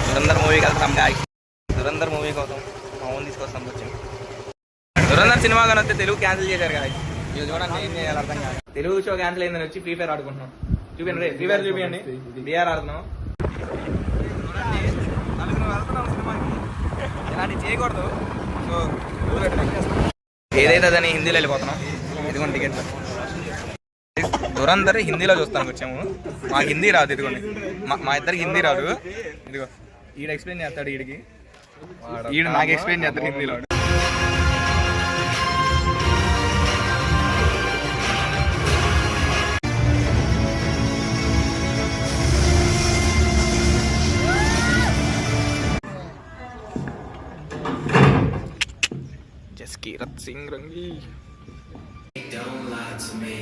దురంధర్ మూవీకి వెళ్తాం గాయ. దురంధర్ మూవీ కోసం మా ఓన్ తీసుకొస్తాం వచ్చాం. దురంధర్ సినిమా కానీ వస్తే తెలుగు క్యాన్సిల్ చేశారు కదా. ఇది చూడండి ఏం చేయాలి అర్థం కాదు. తెలుగు షో క్యాన్సిల్ అయిందని వచ్చి ఫ్రీ ఫైర్ ఆడుకుంటున్నాం. చూపించండి రే, ఫ్రీ ఫైర్ చూపించండి. బీఆర్ ఆడుతున్నాం. ఇలాంటి చేయకూడదు. సో ఏదైతే అదని హిందీలో వెళ్ళిపోతున్నాం. ఇదిగోండి టికెట్లు. దురంధర్ హిందీలో చూస్తానికి వచ్చాము. మా హిందీ రాదు. ఇదిగోండి మా ఇద్దరికి హిందీ రాదు. ఇదిగో ఈడు ఎక్స్ప్లెయిన్ చేస్తాడు. ఈడికి ఈడు నాకు ఎక్స్ప్లెయిన్ చేస్తాడు హిందీలో. जसकीरत सिंह रंगी. Don't lie to me.